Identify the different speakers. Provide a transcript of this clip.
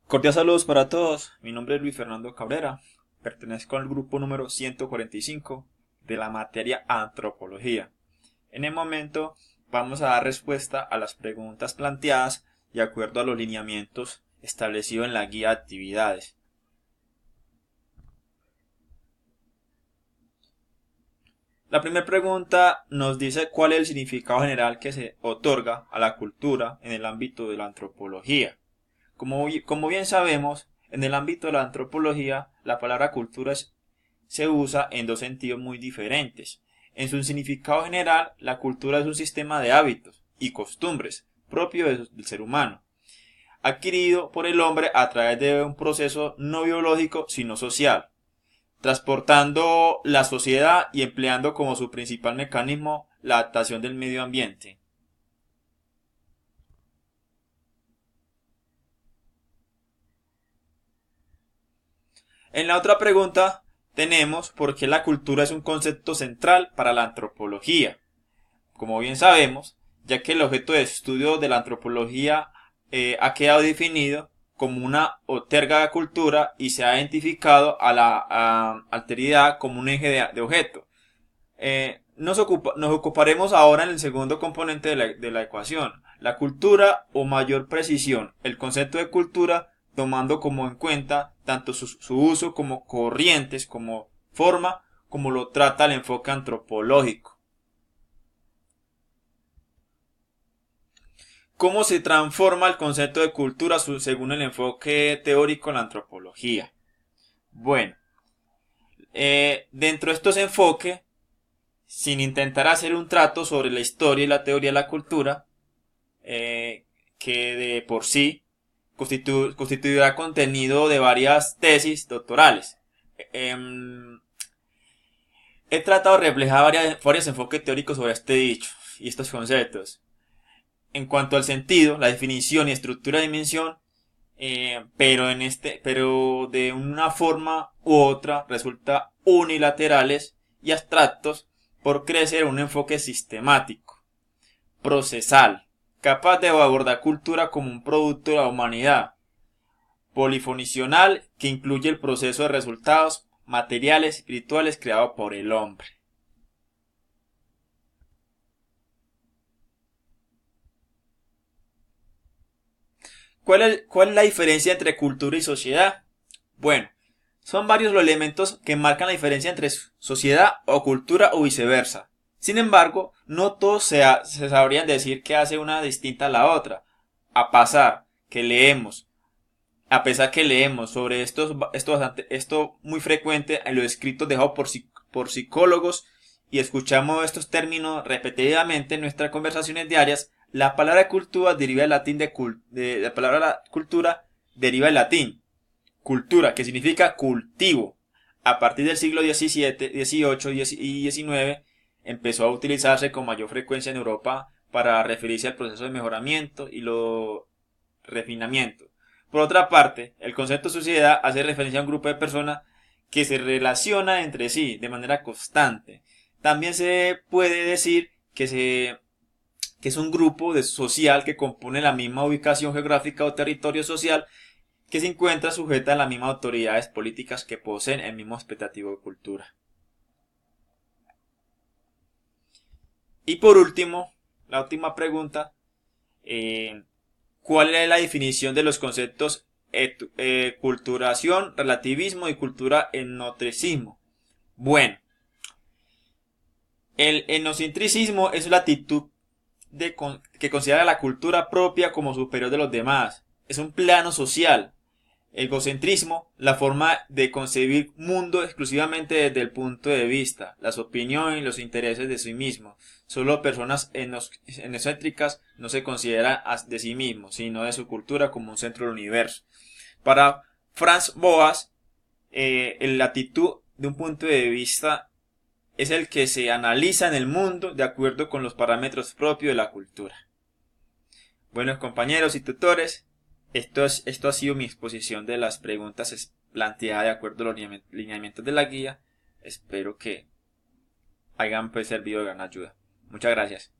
Speaker 1: Cordial saludos para todos. Mi nombre es Luis Fernando Cabrera. Pertenezco al grupo número 145 de la materia Antropología. En el momento vamos a dar respuesta a las preguntas planteadas de acuerdo a los lineamientos establecidos en la guía de actividades. La primera pregunta nos dice cuál es el significado general que se otorga a la cultura en el ámbito de la antropología. Como bien sabemos, en el ámbito de la antropología, la palabra cultura se usa en dos sentidos muy diferentes. En su significado general, la cultura es un sistema de hábitos y costumbres propio del ser humano, adquirido por el hombre a través de un proceso no biológico sino social, transportando la sociedad y empleando como su principal mecanismo la adaptación del medio ambiente. En la otra pregunta tenemos por qué la cultura es un concepto central para la antropología. Como bien sabemos, ya que el objeto de estudio de la antropología ha quedado definido como una otorga de cultura y se ha identificado a la alteridad como un eje de objeto. Nos ocuparemos ahora en el segundo componente de la ecuación, la cultura o mayor precisión, el concepto de cultura tomando como en cuenta tanto su uso como corrientes, como forma, como lo trata el enfoque antropológico. ¿Cómo se transforma el concepto de cultura según el enfoque teórico en la antropología? Bueno, dentro de estos enfoques, sin intentar hacer un trato sobre la historia y la teoría de la cultura, que de por sí constituirá contenido de varias tesis doctorales. He tratado de reflejar varios enfoques teóricos sobre este dicho y estos conceptos. En cuanto al sentido, la definición y estructura de dimensión, pero de una forma u otra resulta unilaterales y abstractos por crecer un enfoque sistemático, procesal, capaz de abordar cultura como un producto de la humanidad, polifonicional que incluye el proceso de resultados materiales y espirituales creado por el hombre. ¿Cuál es la diferencia entre cultura y sociedad? Bueno, son varios los elementos que marcan la diferencia entre sociedad o cultura o viceversa. Sin embargo, no todos se sabrían decir que hace una distinta a la otra. A pesar que leemos sobre esto muy frecuente en los escritos dejados por psicólogos y escuchamos estos términos repetitivamente en nuestras conversaciones diarias, la palabra cultura deriva del latín la palabra cultura deriva del latín cultura, que significa cultivo. A partir del siglo XVII, XVIII y XIX empezó a utilizarse con mayor frecuencia en Europa para referirse al proceso de mejoramiento y lo refinamiento. Por otra parte, el concepto sociedad hace referencia a un grupo de personas que se relaciona entre sí de manera constante. También se puede decir que es un grupo social que compone la misma ubicación geográfica o territorio social que se encuentra sujeta a las mismas autoridades políticas que poseen el mismo expectativo de cultura. Y por último, la última pregunta, ¿cuál es la definición de los conceptos culturación, relativismo y cultura etnocentricismo? Bueno, el etnocentricismo es la actitud que considera la cultura propia como superior de los demás. Es un plano social. El egocentrismo, la forma de concebir mundo exclusivamente desde el punto de vista, las opiniones y los intereses de sí mismo. Solo personas etnocéntricas no se consideran de sí mismos, sino de su cultura como un centro del universo. Para Franz Boas, la actitud de un punto de vista es el que se analiza en el mundo de acuerdo con los parámetros propios de la cultura. Buenos compañeros y tutores, esto ha sido mi exposición de las preguntas planteadas de acuerdo a los lineamientos de la guía. Espero que hayan servido de gran ayuda. Muchas gracias.